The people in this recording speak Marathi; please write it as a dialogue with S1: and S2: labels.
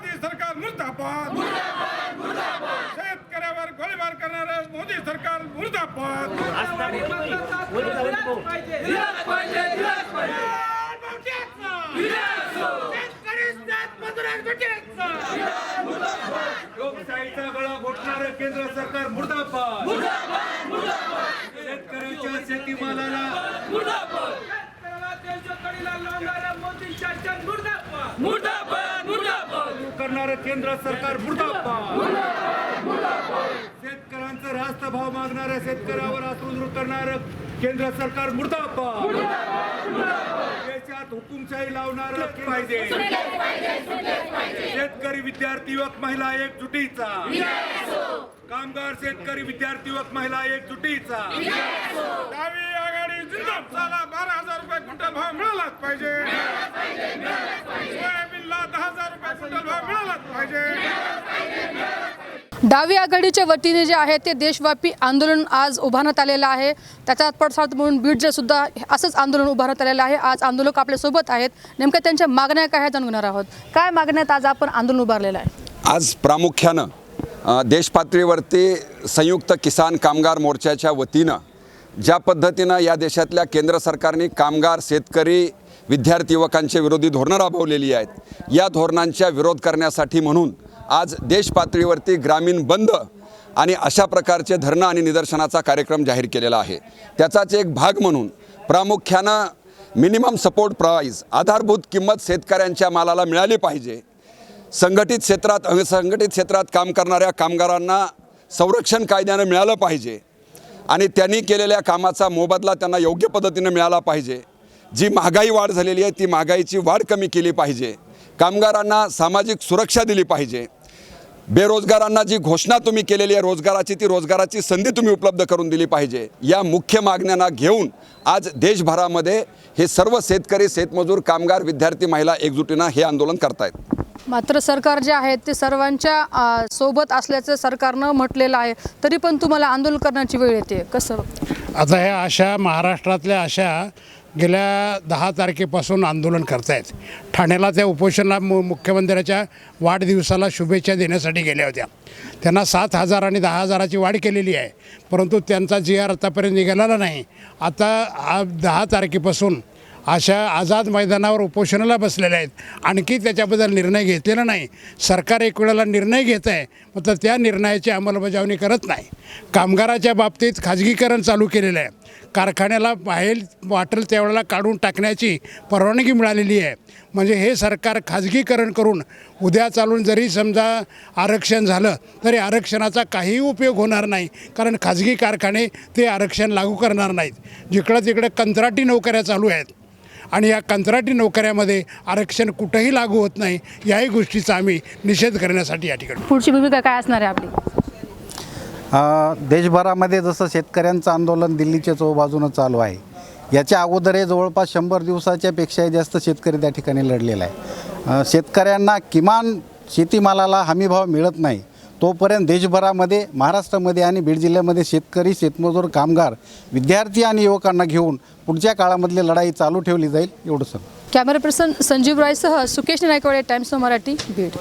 S1: मोदी सरकार मुर्दाबाद, शेतकऱ्यावर गोळीबार करणारे मोदी सरकार मुर्दाबाद।
S2: लोकशाहीचा गळा घोटणारं केंद्र सरकार मुर्दाबाद, शेतकऱ्यांच्या शेतीमालाला करणारं केंद्र सरकार मुर्दाबाद, शेतकऱ्यांचा रास्त भाव मागणाऱ्या शेतकऱ्यावर अत्याचार करणारं केंद्र सरकार मुर्दाबाद, देशात हुकुमशाही लावणारं पाहिजे, शेतकरी विद्यार्थी युवक महिला एकजुटीचा, कामगार शेतकरी विद्यार्थी युवक महिला एकजुटीचा,
S1: डावी आघाडी जिंदाबाद। 12,000 रुपये क्विंटल भाव मिळालाच पाहिजे, सोयाबीनला 10,000 रुपये क्विंटल भाव मिळालाच पाहिजे।
S3: डावी आघाडीच्या वतीने जे आहे ते देशव्यापी आंदोलन आज उभारण्यात आलेलं आहे। त्याचा पडसाद म्हणून बीडचे सुद्धा असंच आंदोलन उभारण्यात आलेलं आहे। आज आंदोलक आपल्या सोबत आहेत, नेमक्या त्यांच्या मागण्या काय जाणून घेणार आहोत। काय मागण्यात आज आपण आंदोलन उभारलेलं आहे?
S4: आज प्रामुख्यानं देशपातळीवरती संयुक्त किसान कामगार मोर्चाच्या वतीनं ज्या पद्धतीनं या देशातल्या केंद्र सरकारने कामगार शेतकरी विद्यार्थी युवकांच्या विरोधी धोरणं राबवलेली आहेत, या धोरणांचा विरोध करण्यासाठी म्हणून आज देशपातळीवरती ग्रामीण बंद आणि अशा प्रकारचे धरणं आणि निदर्शनाचा कार्यक्रम जाहीर केलेला आहे। त्याचाच एक भाग म्हणून प्रामुख्यानं मिनिमम सपोर्ट प्राईस, आधारभूत किंमत शेतकऱ्यांच्या मालाला मिळाली पाहिजे, संघटित क्षेत्रात काम करणाऱ्या कामगारांना संरक्षण कायद्यानं मिळालं पाहिजे आणि त्यांनी केलेल्या कामाचा मोबदला त्यांना योग्य पद्धतीने मिळाला पाहिजे, जी महागाई वाढ झालेली आहे ती महागाईची वाढ कमी केली पाहिजे, कामगारांना सामाजिक सुरक्षा दिली पाहिजे, बेरोजगारांना जी घोषणा तुम्ही केलेली आहे रोजगाराची ती रोजगाराची संधी तुम्ही उपलब्ध करून दिली पाहिजे। या मुख्य मागण्यांना घेऊन आज देशभरामध्ये हे सर्व शेतकरी शेतमजूर कामगार विद्यार्थी महिला एकजुटीनं हे आंदोलन करतायत।
S3: मात्र सरकार जे आहे ते सर्वांच्या सोबत असल्याचं सरकारनं म्हटलेलं आहे, तरी पण तुम्हाला आंदोलन करण्याची वेळ येते, कसं?
S5: आता ह्या अशा महाराष्ट्रातल्या अशा गेल्या 10 तारखेपासून आंदोलन करतायत। ठाण्याला त्या उपोषणाला मुख्यमंत्र्याच्या वाढदिवसाला शुभेच्छा देण्यासाठी गेल्या होत्या। त्यांना 7,000 आणि 10,000ची वाढ केलेली आहे, परंतु त्यांचा GR आतापर्यंत निघालेला नाही। आता 10 तारखेपासून अशा आझाद मैदानावर उपोषणाला बसलेले आहेत, आणखी त्याच्याबद्दल निर्णय घेतलेला नाही। सरकार एक वेळेला निर्णय घेत आहे, मात्र त्या निर्णयाची अंमलबजावणी करत नाही। कामगाराच्या बाबतीत खाजगीकरण चालू केलेलं आहे, कारखान्याला बाहेर वाटेल त्यावेळेला काढून टाकण्याची परवानगी मिळालेली आहे। म्हणजे हे सरकार खाजगीकरण करून उद्या चालून जरी समजा आरक्षण झालं तरी आरक्षणाचा काहीही उपयोग होणार नाही, कारण खाजगी कारखाने ते आरक्षण लागू करणार नाहीत। जिकडं तिकडे कंत्राटी नोकऱ्या चालू आहेत आणि या कंत्राटी नोकऱ्यामध्ये आरक्षण कुठंही लागू होत नाही। याही गोष्टीचा आम्ही निषेध करण्यासाठी या ठिकाणी
S3: पुढची भूमिका काय असणार आहे आपली?
S6: देशभरामध्ये जसं शेतकऱ्यांचं आंदोलन दिल्लीच्या चौबाजूनं चालू आहे, याच्या अगोदर हे जवळपास 100 दिवसाच्या पेक्षाही जास्त शेतकरी त्या ठिकाणी लढलेला आहे। शेतकऱ्यांना किमान शेतीमालाला हमीभाव मिळत नाही तोपर्यंत देशभरामध्ये महाराष्ट्रामध्ये आणि बीड जिल्ह्यामध्ये शेतकरी शेतमजूर कामगार विद्यार्थी आणि युवकांना घेऊन पुढच्या काळामधली लढाई चालू ठेवली जाईल, एवढं सर।
S3: कॅमेरा पर्सन संजीव रायसह सुकेश नायकवाडे, टाइम्स ऑफ मराठी, बीड।